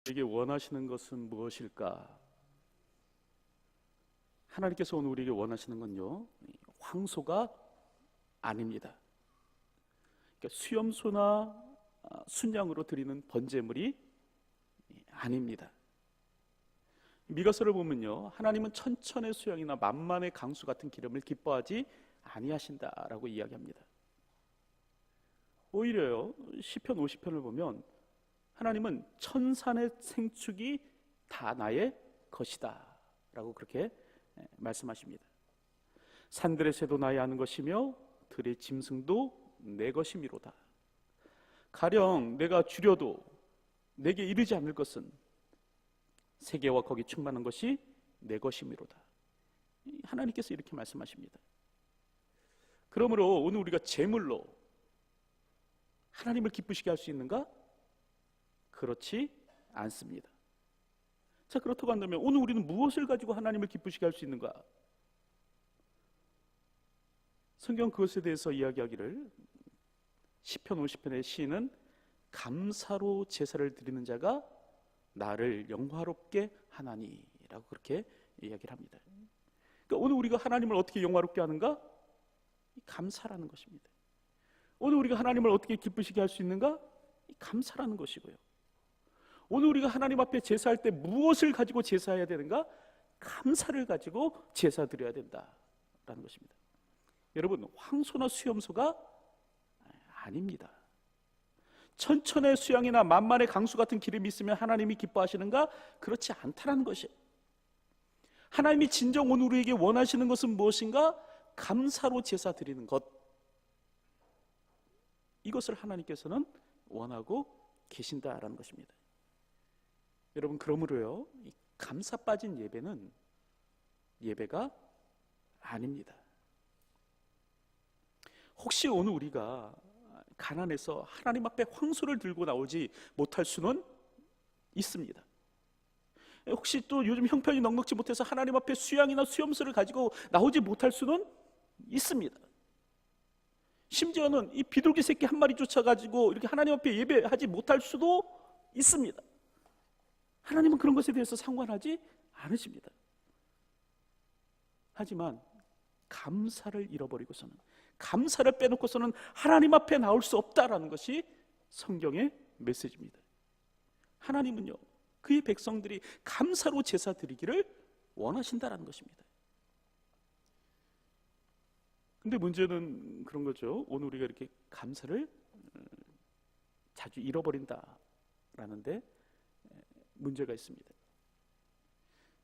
우리에게 원하시는 것은 무엇일까? 하나님께서 오늘 우리에게 원하시는 건요, 황소가 아닙니다. 그러니까 수염소나 순양으로 드리는 번제물이 아닙니다. 미가서를 보면요, 하나님은 천천의 수양이나 만만의 강수 같은 기름을 기뻐하지 아니하신다라고 이야기합니다. 오히려요, 시편 50편을 보면 하나님은 천산의 생축이 다 나의 것이다 라고 그렇게 말씀하십니다. 산들의 새도 나의 아는 것이며 들의 짐승도 내 것이미로다. 가령 내가 줄여도 내게 이르지 않을 것은 세계와 거기 충만한 것이 내 것이미로다. 하나님께서 이렇게 말씀하십니다. 그러므로 오늘 우리가 제물로 하나님을 기쁘시게 할 수 있는가? 그렇지 않습니다. 자, 그렇다고 한다면 오늘 우리는 무엇을 가지고 하나님을 기쁘시게 할 수 있는가? 성경 그것에 대해서 이야기하기를 시편 50편의 시인은 감사로 제사를 드리는 자가 나를 영화롭게 하나니라고 그렇게 이야기를 합니다. 그러니까 오늘 우리가 하나님을 어떻게 영화롭게 하는가? 감사라는 것입니다. 오늘 우리가 하나님을 어떻게 기쁘시게 할 수 있는가? 감사라는 것이고요. 오늘 우리가 하나님 앞에 제사할 때 무엇을 가지고 제사해야 되는가? 감사를 가지고 제사 드려야 된다라는 것입니다. 여러분, 황소나 수염소가 아닙니다. 천천의 수양이나 만만의 강수 같은 기름이 있으면 하나님이 기뻐하시는가? 그렇지 않다는 것이에요. 하나님이 진정 오늘 우리에게 원하시는 것은 무엇인가? 감사로 제사 드리는 것. 이것을 하나님께서는 원하고 계신다라는 것입니다. 여러분, 그러므로요, 이 감사 빠진 예배는 예배가 아닙니다. 혹시 오늘 우리가 가난해서 하나님 앞에 황소를 들고 나오지 못할 수는 있습니다. 혹시 또 요즘 형편이 넉넉지 못해서 하나님 앞에 수양이나 수염소를 가지고 나오지 못할 수는 있습니다. 심지어는 이 비둘기 새끼 한 마리 쫓아가지고 이렇게 하나님 앞에 예배하지 못할 수도 있습니다. 하나님은 그런 것에 대해서 상관하지 않으십니다. 하지만 감사를 잃어버리고서는, 감사를 빼놓고서는 하나님 앞에 나올 수 없다라는 것이 성경의 메시지입니다. 하나님은요, 그의 백성들이 감사로 제사 드리기를 원하신다라는 것입니다. 근데 문제는 그런 거죠. 오늘 우리가 이렇게 감사를 자주 잃어버린다라는데 문제가 있습니다.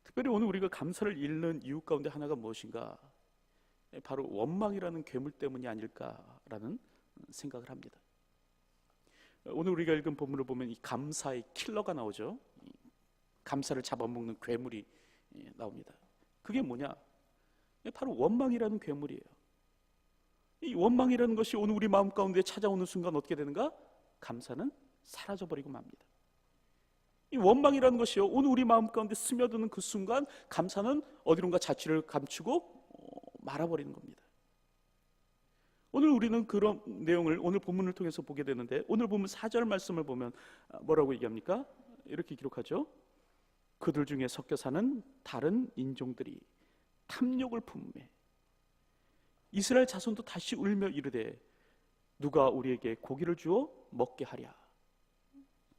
특별히 오늘 우리가 감사를 잃는 이유 가운데 하나가 무엇인가? 바로 원망이라는 괴물 때문이 아닐까라는 생각을 합니다. 오늘 우리가 읽은 본문을 보면 이 감사의 킬러가 나오죠. 감사를 잡아먹는 괴물이 나옵니다. 그게 뭐냐? 바로 원망이라는 괴물이에요. 이 원망이라는 것이 오늘 우리 마음 가운데 찾아오는 순간 어떻게 되는가? 감사는 사라져버리고 맙니다. 이 원망이라는 것이요, 오늘 우리 마음 가운데 스며드는 그 순간 감사는 어디론가 자취를 감추고 말아버리는 겁니다. 오늘 우리는 그런 내용을 오늘 본문을 통해서 보게 되는데, 오늘 본문 4절 말씀을 보면 뭐라고 얘기합니까? 이렇게 기록하죠. 그들 중에 섞여 사는 다른 인종들이 탐욕을 품매 이스라엘 자손도 다시 울며 이르되 누가 우리에게 고기를 주어 먹게 하랴.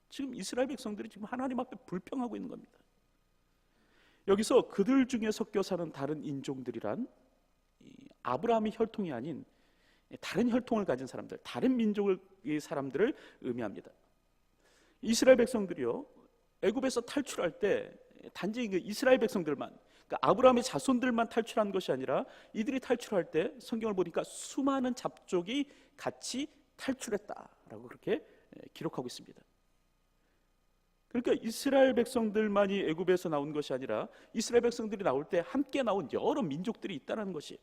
지금 이스라엘 백성들이 지금 하나님 앞에 불평하고 있는 겁니다. 여기서 그들 중에 섞여 사는 다른 인종들이란 아브라함의 혈통이 아닌 다른 혈통을 가진 사람들, 다른 민족의 사람들을 의미합니다. 이스라엘 백성들이요, 애굽에서 탈출할 때 단지 이스라엘 백성들만, 그러니까 아브라함의 자손들만 탈출한 것이 아니라 이들이 탈출할 때 성경을 보니까 수많은 잡족이 같이 탈출했다라고 그렇게 기록하고 있습니다. 그러니까 이스라엘 백성들만이 애굽에서 나온 것이 아니라 이스라엘 백성들이 나올 때 함께 나온 여러 민족들이 있다는 것이.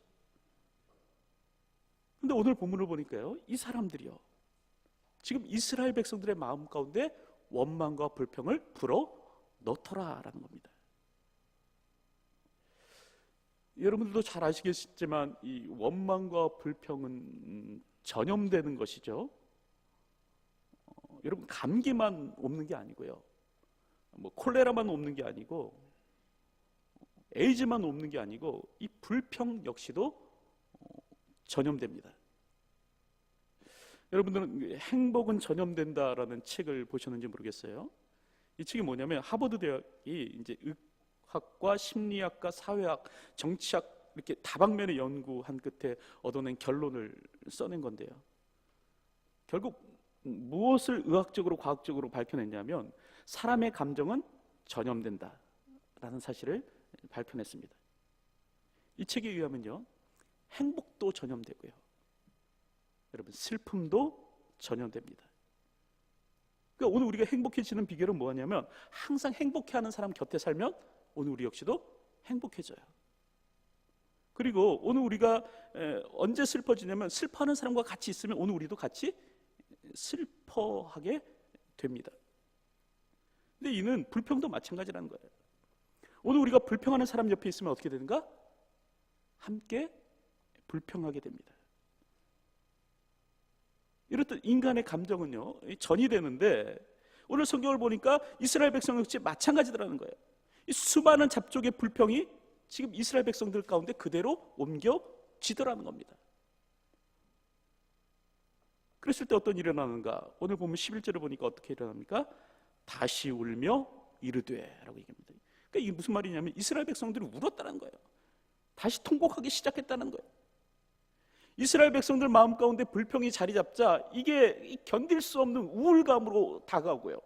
근데 오늘 본문을 보니까요, 이 사람들이요, 지금 이스라엘 백성들의 마음 가운데 원망과 불평을 불어 넣더라라는 겁니다. 여러분들도 잘 아시겠지만 이 원망과 불평은 전염되는 것이죠. 여러분, 감기만 옵는 게 아니고요, 뭐 콜레라만 옮는 게 아니고 에이즈만 옮는 게 아니고 이 불평 역시도 전염됩니다. 여러분들은 행복은 전염된다라는 책을 보셨는지 모르겠어요. 이 책이 뭐냐면 하버드 대학이 이제 의학과 심리학과 사회학, 정치학 이렇게 다방면에 연구한 끝에 얻어낸 결론을 써낸 건데요. 결국 무엇을 의학적으로 과학적으로 밝혀냈냐면 사람의 감정은 전염된다라는 사실을 발표했습니다. 이 책에 의하면요, 행복도 전염되고요, 여러분 슬픔도 전염됩니다. 그러니까 오늘 우리가 행복해지는 비결은 뭐냐면 항상 행복해하는 사람 곁에 살면 오늘 우리 역시도 행복해져요. 그리고 오늘 우리가 언제 슬퍼지냐면 슬퍼하는 사람과 같이 있으면 오늘 우리도 같이 슬퍼하게 됩니다. 근데 이는 불평도 마찬가지라는 거예요. 오늘 우리가 불평하는 사람 옆에 있으면 어떻게 되는가? 함께 불평하게 됩니다. 이렇듯 인간의 감정은요 전이 되는데 오늘 성경을 보니까 이스라엘 백성 역시 마찬가지더라는 거예요. 이 수많은 잡족의 불평이 지금 이스라엘 백성들 가운데 그대로 옮겨지더라는 겁니다. 그랬을 때 어떤 일이 일어나는가? 오늘 보면 11절을 보니까 어떻게 일어납니까? 다시 울며 이르되 라고 얘기합니다. 그러니까 이게 무슨 말이냐면 이스라엘 백성들이 울었다는 거예요. 다시 통곡하기 시작했다는 거예요. 이스라엘 백성들 마음 가운데 불평이 자리 잡자 이게 견딜 수 없는 우울감으로 다가오고요,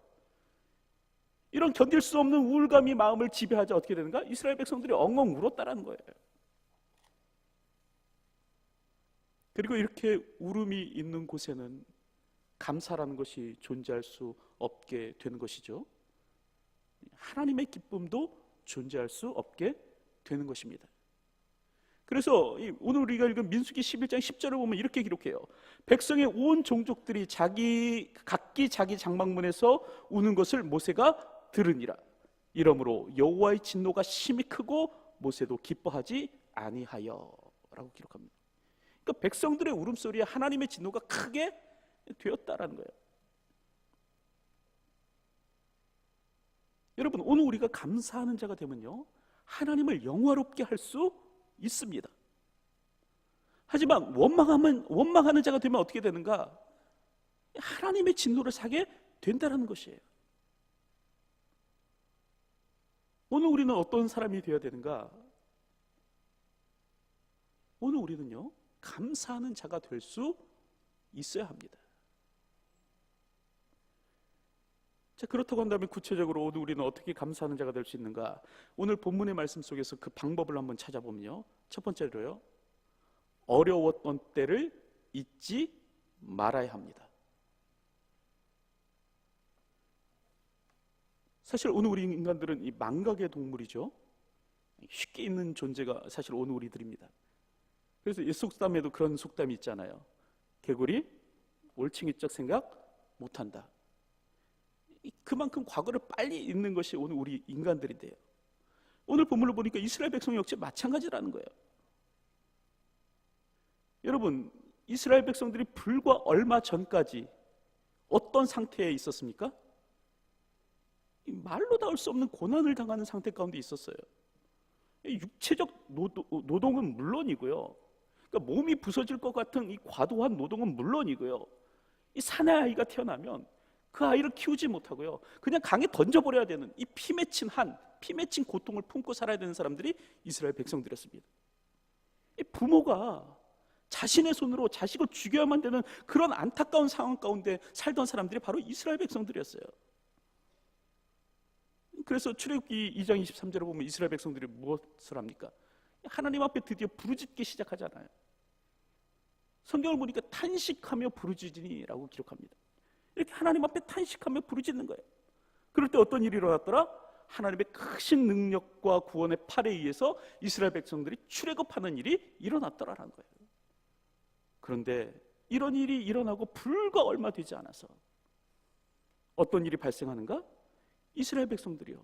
이런 견딜 수 없는 우울감이 마음을 지배하자 어떻게 되는가? 이스라엘 백성들이 엉엉 울었다는 거예요. 그리고 이렇게 울음이 있는 곳에는 감사라는 것이 존재할 수 없게 되는 것이죠. 하나님의 기쁨도 존재할 수 없게 되는 것입니다. 그래서 오늘 우리가 읽은 민수기 11장 10절을 보면 이렇게 기록해요. 백성의 온 종족들이 각기 자기 장막문에서 우는 것을 모세가 들으니라. 이러므로 여호와의 진노가 심히 크고 모세도 기뻐하지 아니하여 라고 기록합니다. 그러니까 백성들의 울음소리에 하나님의 진노가 크게 되었다라는 거예요. 여러분, 오늘 우리가 감사하는 자가 되면요 하나님을 영화롭게 할 수 있습니다. 하지만 원망하는 자가 되면 어떻게 되는가? 하나님의 진노를 사게 된다는 것이에요. 오늘 우리는 어떤 사람이 되어야 되는가? 오늘 우리는요 감사하는 자가 될 수 있어야 합니다. 자, 그렇다고 한다면 구체적으로 오늘 우리는 어떻게 감사하는 자가 될 수 있는가? 오늘 본문의 말씀 속에서 그 방법을 한번 찾아보면요, 첫 번째로요, 어려웠던 때를 잊지 말아야 합니다. 사실 오늘 우리 인간들은 이 망각의 동물이죠. 쉽게 잊는 존재가 사실 오늘 우리들입니다. 그래서 이 속담에도 그런 속담이 있잖아요. 개구리 올챙이적 생각 못한다. 그만큼 과거를 빨리 잊는 것이 오늘 우리 인간들인데요, 오늘 본문을 보니까 이스라엘 백성 역시 마찬가지라는 거예요. 여러분, 이스라엘 백성들이 불과 얼마 전까지 어떤 상태에 있었습니까? 말로 닿을 수 없는 고난을 당하는 상태 가운데 있었어요. 육체적 노동은 물론이고요, 그러니까 몸이 부서질 것 같은 이 과도한 노동은 물론이고요, 이 사내 아이가 태어나면 그 아이를 키우지 못하고요 그냥 강에 던져버려야 되는 이 피 맺힌 고통을 품고 살아야 되는 사람들이 이스라엘 백성들이었습니다. 이 부모가 자신의 손으로 자식을 죽여야만 되는 그런 안타까운 상황 가운데 살던 사람들이 바로 이스라엘 백성들이었어요. 그래서 출애굽기 2장 23절을 보면 이스라엘 백성들이 무엇을 합니까? 하나님 앞에 드디어 부르짖기 시작하잖아요. 성경을 보니까 탄식하며 부르짖으니라고 기록합니다. 이렇게 하나님 앞에 탄식하며 부르짖는 거예요. 그럴 때 어떤 일이 일어났더라? 하나님의 크신 능력과 구원의 팔에 의해서 이스라엘 백성들이 출애굽하는 일이 일어났더라라는 거예요. 그런데 이런 일이 일어나고 불과 얼마 되지 않아서 어떤 일이 발생하는가? 이스라엘 백성들이요,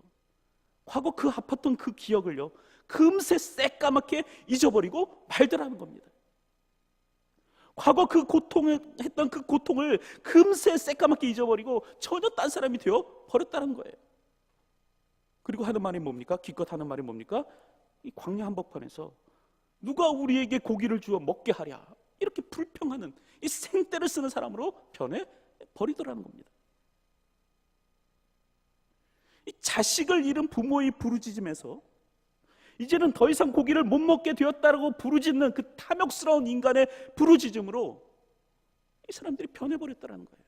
과거 그 아팠던 그 기억을요 금세 새까맣게 잊어버리고 말더라는 겁니다. 과거 그 했던 그 고통을 금세 새까맣게 잊어버리고 전혀 딴 사람이 되어 버렸다는 거예요. 그리고 하는 말이 뭡니까? 기껏 하는 말이 뭡니까? 이 광야 한복판에서 누가 우리에게 고기를 주어 먹게 하랴, 이렇게 불평하는 이 생떼를 쓰는 사람으로 변해 버리더라는 겁니다. 이 자식을 잃은 부모의 부르짖음에서 이제는 더 이상 고기를 못 먹게 되었다라고 부르짖는 그 탐욕스러운 인간의 부르짖음으로 이 사람들이 변해버렸다는 거예요.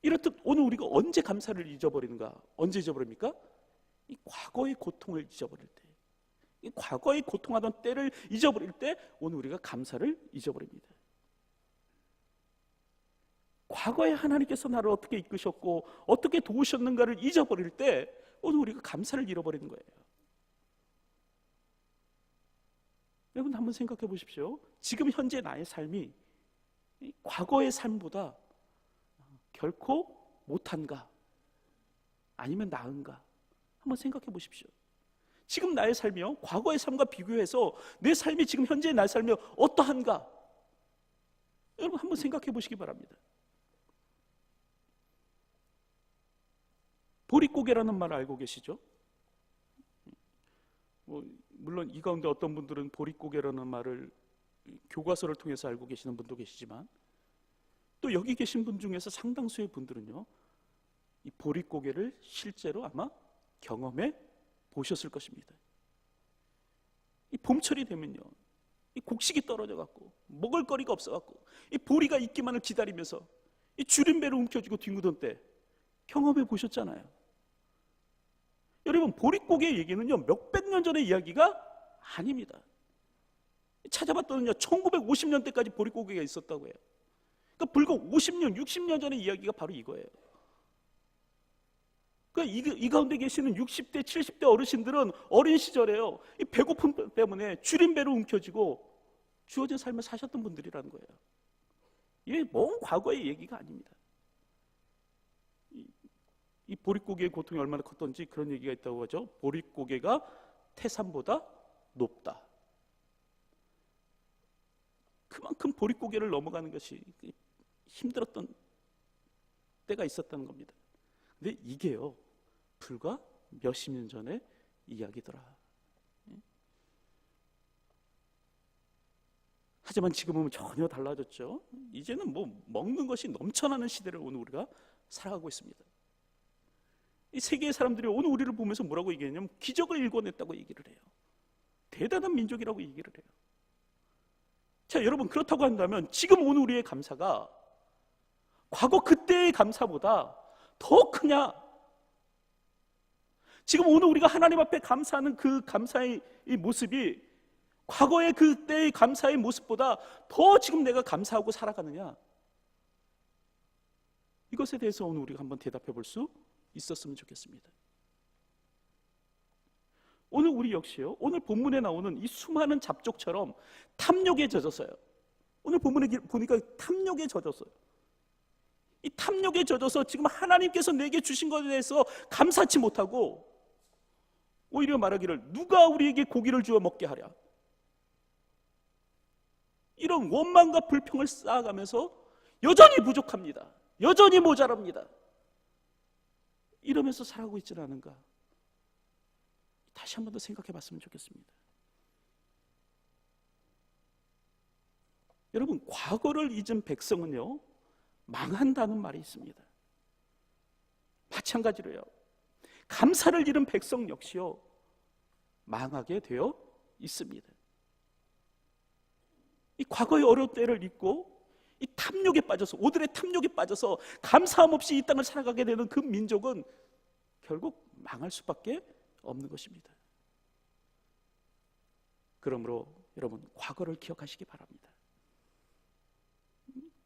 이렇듯 오늘 우리가 언제 감사를 잊어버리는가? 언제 잊어버립니까? 이 과거의 고통을 잊어버릴 때, 이 과거의 고통하던 때를 잊어버릴 때 오늘 우리가 감사를 잊어버립니다. 과거에 하나님께서 나를 어떻게 이끄셨고 어떻게 도우셨는가를 잊어버릴 때 오늘 우리가 감사를 잃어버리는 거예요. 여러분 한번 생각해 보십시오. 지금 현재 나의 삶이 과거의 삶보다 결코 못한가? 아니면 나은가? 한번 생각해 보십시오. 지금 나의 삶이요, 과거의 삶과 비교해서 내 삶이 지금 현재의 나의 삶이 어떠한가? 여러분 한번 생각해 보시기 바랍니다. 보릿고개라는 말 알고 계시죠? 물론 이 가운데 어떤 분들은 보릿고개라는 말을 교과서를 통해서 알고 계시는 분도 계시지만 또 여기 계신 분 중에서 상당수의 분들은요, 이 보릿고개를 실제로 아마 경험해 보셨을 것입니다. 이 봄철이 되면요, 이 곡식이 떨어져 갖고 먹을 거리가 없어 갖고 이 보리가 있기만을 기다리면서 이 주림배를 움켜쥐고 뒹구던 때 경험해 보셨잖아요. 여러분, 보릿고개의 얘기는요 몇백 년 전의 이야기가 아닙니다. 찾아봤더니요 1950년대까지 보릿고개가 있었다고 해요. 그러니까 불과 50년, 60년 전의 이야기가 바로 이거예요. 그러니까 이 가운데 계시는 60대, 70대 어르신들은 어린 시절에요, 이 배고픔 때문에 주림배를 움켜쥐고 주어진 삶을 사셨던 분들이라는 거예요. 이게 먼 과거의 얘기가 아닙니다. 이 보릿고개의 고통이 얼마나 컸던지 그런 얘기가 있다고 하죠. 보릿고개가 태산보다 높다. 그만큼 보릿고개를 넘어가는 것이 힘들었던 때가 있었다는 겁니다. 근데 이게요 불과 몇십 년 전의 이야기더라. 하지만 지금은 전혀 달라졌죠. 이제는 뭐 먹는 것이 넘쳐나는 시대를 오늘 우리가 살아가고 있습니다. 이 세계의 사람들이 오늘 우리를 보면서 뭐라고 얘기했냐면 기적을 일궈냈다고 얘기를 해요. 대단한 민족이라고 얘기를 해요. 자, 여러분, 그렇다고 한다면 지금 오늘 우리의 감사가 과거 그때의 감사보다 더 크냐? 지금 오늘 우리가 하나님 앞에 감사하는 그 감사의 이 모습이 과거의 그때의 감사의 모습보다 더 지금 내가 감사하고 살아가느냐? 이것에 대해서 오늘 우리가 한번 대답해 볼 수 있었으면 좋겠습니다. 오늘 우리 역시요, 오늘 본문에 나오는 이 수많은 잡족처럼 탐욕에 젖었어요. 오늘 본문에 보니까 탐욕에 젖었어요. 이 탐욕에 젖어서 지금 하나님께서 내게 주신 것에 대해서 감사치 못하고 오히려 말하기를 누가 우리에게 고기를 주어 먹게 하랴, 이런 원망과 불평을 쌓아가면서 여전히 부족합니다, 여전히 모자랍니다, 이러면서 살아가고 있지는 않은가? 다시 한 번 더 생각해 봤으면 좋겠습니다. 여러분, 과거를 잊은 백성은요 망한다는 말이 있습니다. 마찬가지로요, 감사를 잃은 백성 역시요 망하게 되어 있습니다. 이 과거의 어려운 때를 잊고 이 탐욕에 빠져서, 오늘의 탐욕에 빠져서 감사함 없이 이 땅을 살아가게 되는 그 민족은 결국 망할 수밖에 없는 것입니다. 그러므로 여러분, 과거를 기억하시기 바랍니다.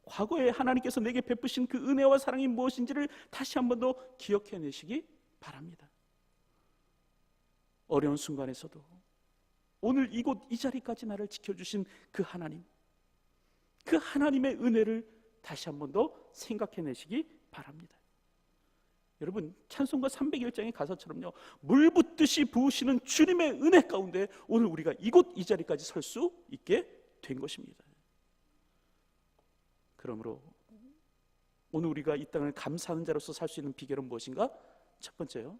과거에 하나님께서 내게 베푸신 그 은혜와 사랑이 무엇인지를 다시 한 번 더 기억해내시기 바랍니다. 어려운 순간에서도 오늘 이곳 이 자리까지 나를 지켜주신 그 하나님, 그 하나님의 은혜를 다시 한 번 더 생각해내시기 바랍니다. 여러분, 찬송가 301장의 가사처럼요 물 붓듯이 부으시는 주님의 은혜 가운데 오늘 우리가 이곳 이 자리까지 설 수 있게 된 것입니다. 그러므로 오늘 우리가 이 땅을 감사하는 자로서 살 수 있는 비결은 무엇인가? 첫 번째요,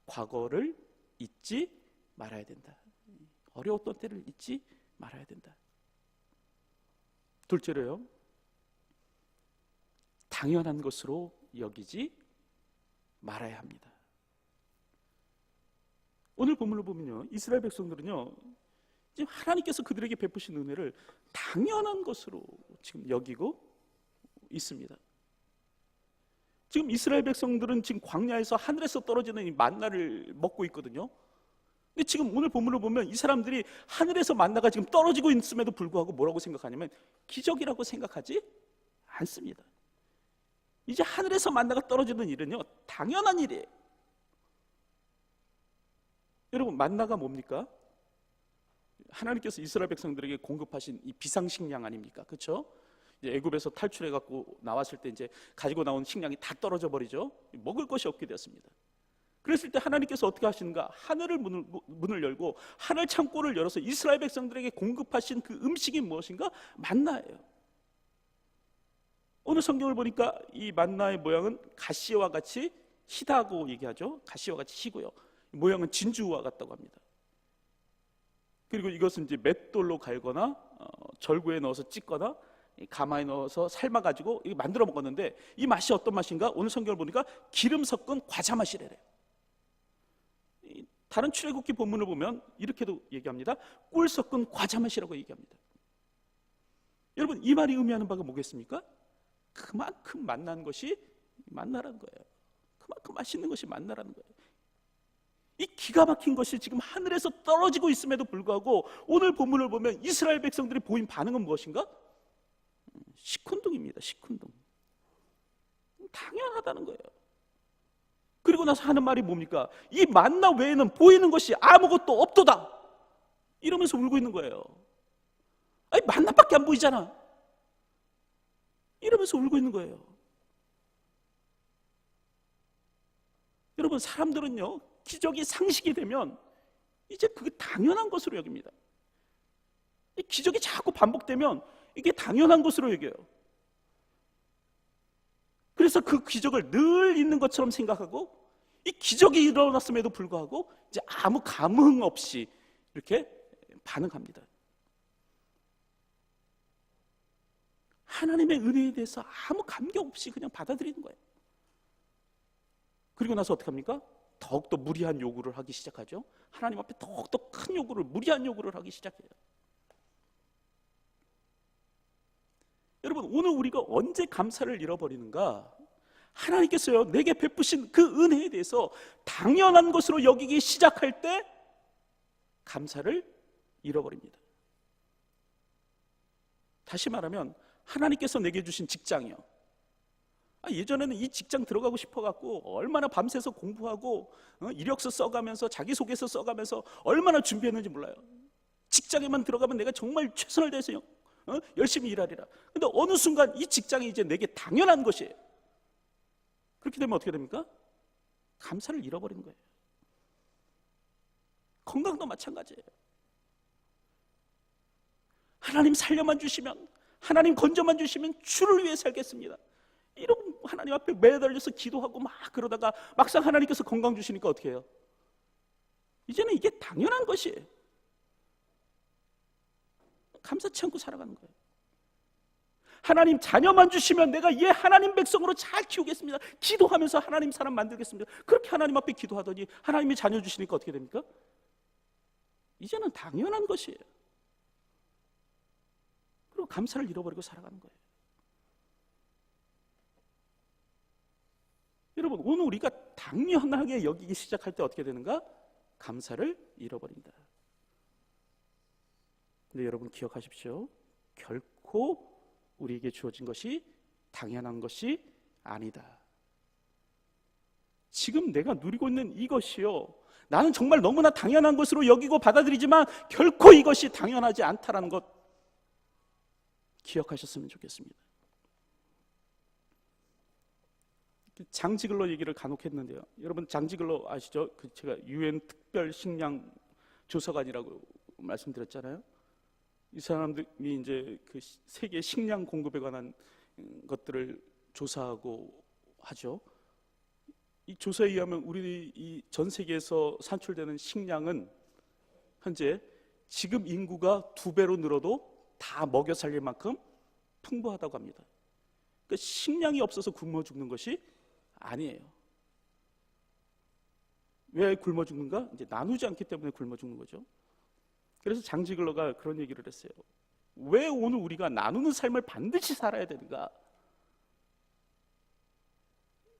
과거를 잊지 말아야 된다. 어려웠던 때를 잊지 말아야 된다. 둘째로요, 당연한 것으로 여기지 말아야 합니다. 오늘 본문을 보면요, 이스라엘 백성들은요, 지금 하나님께서 그들에게 베푸신 은혜를 당연한 것으로 지금 여기고 있습니다. 지금 이스라엘 백성들은 지금 광야에서 하늘에서 떨어지는 이 만나를 먹고 있거든요. 근데 지금 오늘 본문을 보면 이 사람들이 하늘에서 만나가 지금 떨어지고 있음에도 불구하고 뭐라고 생각하냐면 기적이라고 생각하지 않습니다. 이제 하늘에서 만나가 떨어지는 일은요, 당연한 일이에요. 여러분, 만나가 뭡니까? 하나님께서 이스라엘 백성들에게 공급하신 이 비상식량 아닙니까? 그렇죠? 애굽에서 탈출해 갖고 나왔을 때 이제 가지고 나온 식량이 다 떨어져 버리죠. 먹을 것이 없게 되었습니다. 그랬을 때 하나님께서 어떻게 하시는가? 하늘을 문을 열고 하늘 창고를 열어서 이스라엘 백성들에게 공급하신 그 음식이 무엇인가? 만나예요. 오늘 성경을 보니까 이 만나의 모양은 가시와 같이 희다고 얘기하죠. 가시와 같이 희고요, 모양은 진주와 같다고 합니다. 그리고 이것은 이제 맷돌로 갈거나 절구에 넣어서 찢거나 가마에 넣어서 삶아가지고 만들어 먹었는데, 이 맛이 어떤 맛인가? 오늘 성경을 보니까 기름 섞은 과자 맛이래요. 다른 출애굽기 본문을 보면 이렇게도 얘기합니다. 꿀 섞은 과자 맛이라고 얘기합니다. 여러분, 이 말이 의미하는 바가 뭐겠습니까? 그만큼 만난 것이 만나라는 거예요. 그만큼 맛있는 것이 만나라는 거예요. 이 기가 막힌 것이 지금 하늘에서 떨어지고 있음에도 불구하고 오늘 본문을 보면 이스라엘 백성들이 보인 반응은 무엇인가? 시큰둥입니다. 시큰둥. 당연하다는 거예요. 그리고 나서 하는 말이 뭡니까? 이 만나 외에는 보이는 것이 아무것도 없도다, 이러면서 울고 있는 거예요. 아니, 만나밖에 안 보이잖아, 이러면서 울고 있는 거예요. 여러분, 사람들은요, 기적이 상식이 되면 이제 그게 당연한 것으로 여깁니다. 이 기적이 자꾸 반복되면 이게 당연한 것으로 여겨요. 그래서 그 기적을 늘 있는 것처럼 생각하고, 이 기적이 일어났음에도 불구하고 이제 아무 감흥 없이 이렇게 반응합니다. 하나님의 은혜에 대해서 아무 감격 없이 그냥 받아들이는 거예요. 그리고 나서 어떻게 합니까? 더욱더 무리한 요구를 하기 시작하죠. 하나님 앞에 더욱더 큰 요구를, 무리한 요구를 하기 시작해요. 여러분, 오늘 우리가 언제 감사를 잃어버리는가? 하나님께서요, 내게 베푸신 그 은혜에 대해서 당연한 것으로 여기기 시작할 때 감사를 잃어버립니다. 다시 말하면 하나님께서 내게 주신 직장이요, 예전에는 이 직장 들어가고 싶어갖고 얼마나 밤새서 공부하고 이력서 써가면서 자기소개서 써가면서 얼마나 준비했는지 몰라요. 직장에만 들어가면 내가 정말 최선을 다해서 열심히 일하리라. 근데 어느 순간 이 직장이 이제 내게 당연한 것이에요. 그렇게 되면 어떻게 됩니까? 감사를 잃어버리는 거예요. 건강도 마찬가지예요. 하나님 살려만 주시면, 하나님 건져만 주시면 주를 위해 살겠습니다, 이런 하나님 앞에 매달려서 기도하고 막 그러다가 막상 하나님께서 건강 주시니까 어떻게 해요? 이제는 이게 당연한 것이에요. 감사치 않고 살아가는 거예요. 하나님 자녀만 주시면 내가 얘 하나님 백성으로 잘 키우겠습니다, 기도하면서 하나님 사람 만들겠습니다, 그렇게 하나님 앞에 기도하더니 하나님이 자녀 주시니까 어떻게 됩니까? 이제는 당연한 것이에요. 그리고 감사를 잃어버리고 살아가는 거예요. 여러분, 오늘 우리가 당연하게 여기기 시작할 때 어떻게 되는가? 감사를 잃어버린다. 근데 여러분 기억하십시오. 결코 우리에게 주어진 것이 당연한 것이 아니다. 지금 내가 누리고 있는 이것이요, 나는 정말 너무나 당연한 것으로 여기고 받아들이지만 결코 이것이 당연하지 않다라는 것 기억하셨으면 좋겠습니다. 장지글러 얘기를 간혹 했는데요, 여러분 장지글러 아시죠? 제가 UN 특별 식량 조사관이라고 말씀드렸잖아요. 이 사람들이 이제 그 세계 식량 공급에 관한 것들을 조사하고 하죠. 이 조사에 의하면 우리 이 전 세계에서 산출되는 식량은 현재 지금 인구가 2배로 늘어도 다 먹여 살릴 만큼 풍부하다고 합니다. 그러니까 식량이 없어서 굶어 죽는 것이 아니에요. 왜 굶어 죽는가? 이제 나누지 않기 때문에 굶어 죽는 거죠. 그래서 장지글러가 그런 얘기를 했어요. 왜 오늘 우리가 나누는 삶을 반드시 살아야 되는가?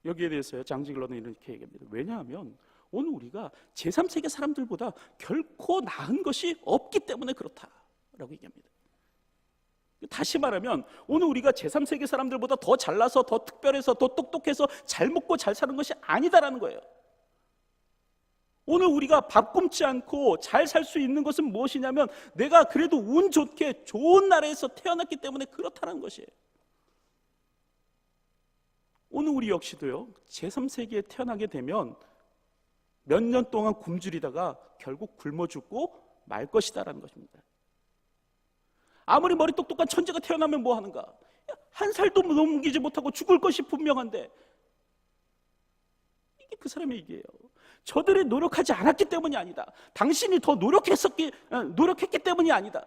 여기에 대해서요, 장지글러는 이렇게 얘기합니다. 왜냐하면 오늘 우리가 제3세계 사람들보다 결코 나은 것이 없기 때문에 그렇다라고 얘기합니다. 다시 말하면 오늘 우리가 제3세계 사람들보다 더 잘나서 더 특별해서 더 똑똑해서 잘 먹고 잘 사는 것이 아니다라는 거예요. 오늘 우리가 밥 굶지 않고 잘 살 수 있는 것은 무엇이냐면 내가 그래도 운 좋게 좋은 나라에서 태어났기 때문에 그렇다는 것이에요. 오늘 우리 역시도요, 제3세기에 태어나게 되면 몇 년 동안 굶주리다가 결국 굶어 죽고 말 것이다라는 것입니다. 아무리 머리 똑똑한 천재가 태어나면 뭐 하는가? 한 살도 넘기지 못하고 죽을 것이 분명한데, 이게 그 사람의 얘기예요. 저들이 노력하지 않았기 때문이 아니다. 당신이 더 노력했기 때문이 아니다.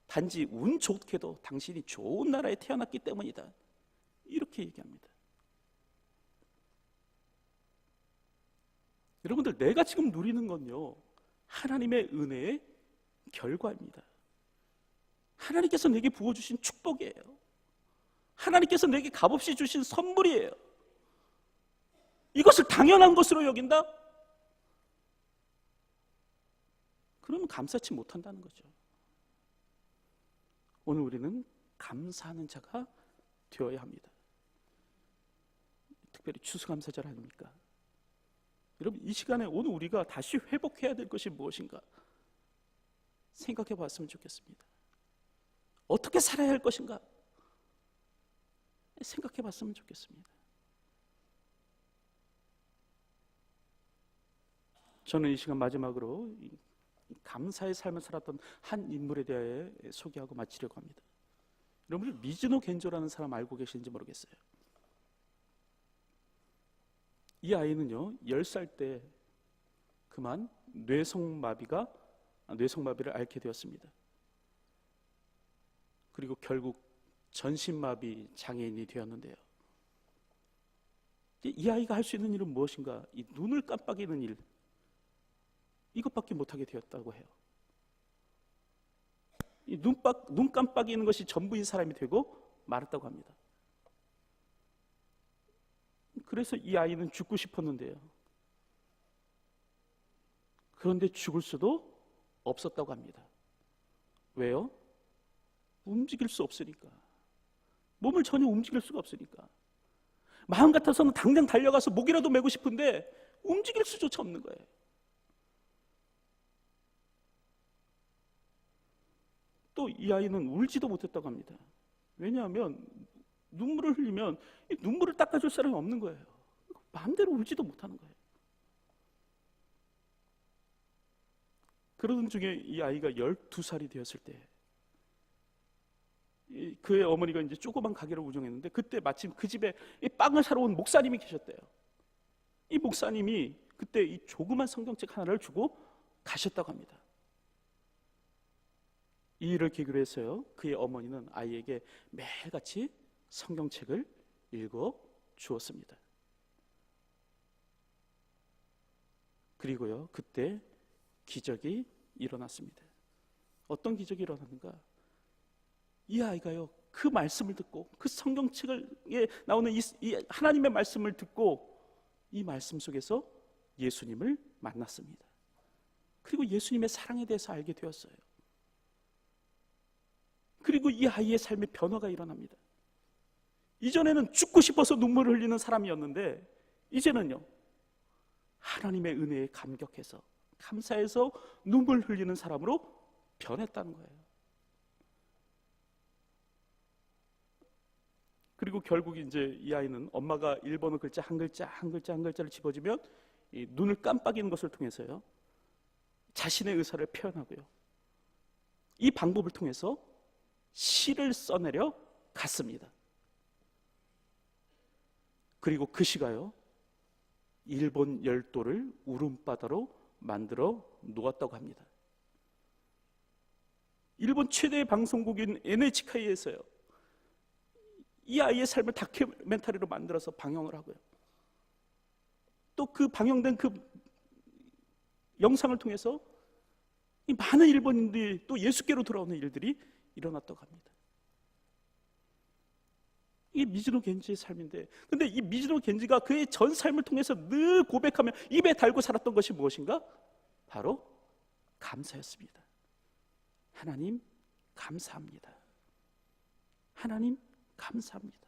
단지 운 좋게도 당신이 좋은 나라에 태어났기 때문이다. 이렇게 얘기합니다. 여러분들, 내가 지금 누리는 건요, 하나님의 은혜의 결과입니다. 하나님께서 내게 부어주신 축복이에요. 하나님께서 내게 값없이 주신 선물이에요. 이것을 당연한 것으로 여긴다? 그러면 감사치 못한다는 거죠. 오늘 우리는 감사하는 자가 되어야 합니다. 특별히 추수감사절 아닙니까? 여러분, 이 시간에 오늘 우리가 다시 회복해야 될 것이 무엇인가 생각해 봤으면 좋겠습니다. 어떻게 살아야 할 것인가 생각해 봤으면 좋겠습니다. 저는 이 시간 마지막으로 감사의 삶을 살았던 한 인물에 대해 소개하고 마치려고 합니다. 여러분, 미즈노 겐조라는 사람 알고 계시는지 모르겠어요. 이 아이는요, 10살 때 그만 뇌성마비를 앓게 되었습니다. 그리고 결국 전신마비 장애인이 되었는데요. 이 아이가 할 수 있는 일은 무엇인가? 이 눈을 깜빡이는 일, 이것밖에 못하게 되었다고 해요. 이 눈 깜빡이는 것이 전부인 사람이 되고 말았다고 합니다. 그래서 이 아이는 죽고 싶었는데요, 그런데 죽을 수도 없었다고 합니다. 왜요? 움직일 수 없으니까. 몸을 전혀 움직일 수가 없으니까. 마음 같아서는 당장 달려가서 목이라도 메고 싶은데 움직일 수조차 없는 거예요. 또 이 아이는 울지도 못했다고 합니다. 왜냐하면 눈물을 흘리면 이 눈물을 닦아줄 사람이 없는 거예요. 마음대로 울지도 못하는 거예요. 그러던 중에 이 아이가 12살이 되었을 때 그의 어머니가 이제 조그만 가게를 운영했는데, 그때 마침 그 집에 이 빵을 사러 온 목사님이 계셨대요. 이 목사님이 그때 이 조그만 성경책 하나를 주고 가셨다고 합니다. 이 일을 계기로 해서요, 그의 어머니는 아이에게 매일같이 성경책을 읽어 주었습니다. 그리고요, 그때 기적이 일어났습니다. 어떤 기적이 일어났는가? 이 아이가요, 그 말씀을 듣고, 그 성경책에 나오는 이 하나님의 말씀을 듣고 이 말씀 속에서 예수님을 만났습니다. 그리고 예수님의 사랑에 대해서 알게 되었어요. 그리고 이 아이의 삶에 변화가 일어납니다. 이전에는 죽고 싶어서 눈물을 흘리는 사람이었는데, 이제는요, 하나님의 은혜에 감격해서 감사해서 눈물 흘리는 사람으로 변했다는 거예요. 그리고 결국 이제 이 아이는 엄마가 일본어 글자 한 글자를 집어주면 이 눈을 깜빡이는 것을 통해서요, 자신의 의사를 표현하고요, 이 방법을 통해서 시를 써내려 갔습니다. 그리고 그 시가요, 일본 열도를 울음바다로 만들어 놓았다고 합니다. 일본 최대의 방송국인 NHK에서요, 이 아이의 삶을 다큐멘터리로 만들어서 방영을 하고요. 또 그 방영된 그 영상을 통해서 이 많은 일본인들이 또 예수께로 돌아오는 일들이 일어났다고 합니다. 이게 미즈노 겐지의 삶인데, 근데 이 미즈노 겐지가 그의 전 삶을 통해서 늘 고백하며 입에 달고 살았던 것이 무엇인가? 바로 감사였습니다. 하나님 감사합니다. 하나님 감사합니다.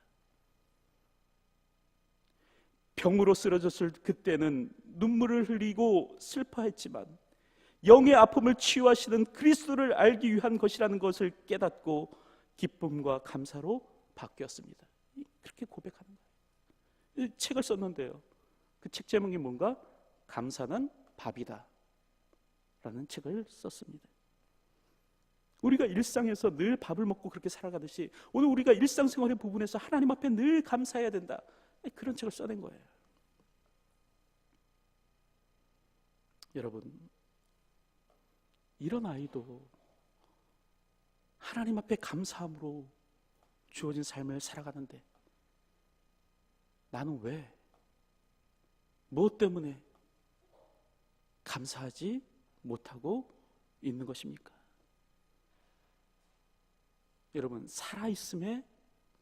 병으로 쓰러졌을 그때는 눈물을 흘리고 슬퍼했지만 영의 아픔을 치유하시는 그리스도를 알기 위한 것이라는 것을 깨닫고 기쁨과 감사로 바뀌었습니다. 그렇게 고백하는 거예요. 책을 썼는데요, 그 책 제목이 뭔가? 감사는 밥이다 라는 책을 썼습니다. 우리가 일상에서 늘 밥을 먹고 그렇게 살아가듯이 오늘 우리가 일상생활의 부분에서 하나님 앞에 늘 감사해야 된다, 그런 책을 써낸 거예요. 여러분, 이런 아이도 하나님 앞에 감사함으로 주어진 삶을 살아가는데 나는 왜, 무엇 때문에 감사하지 못하고 있는 것입니까? 여러분, 살아있음에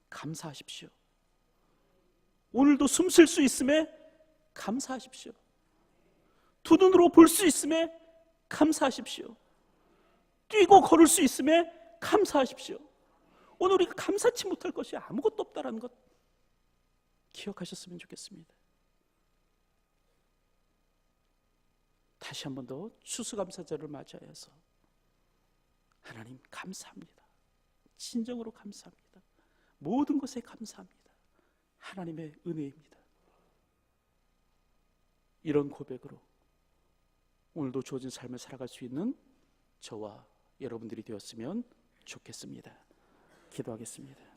감사하십시오. 오늘도 숨 쉴 수 있음에 감사하십시오. 두 눈으로 볼 수 있음에 감사하십시오. 뛰고 걸을 수 있음에 감사하십시오. 오늘 우리가 감사치 못할 것이 아무것도 없다는 것 기억하셨으면 좋겠습니다. 다시 한 번 더 추수감사절을 맞이하여서 하나님 감사합니다. 진정으로 감사합니다. 모든 것에 감사합니다. 하나님의 은혜입니다. 이런 고백으로 오늘도 주어진 삶을 살아갈 수 있는 저와 여러분들이 되었으면 좋겠습니다. 기도하겠습니다.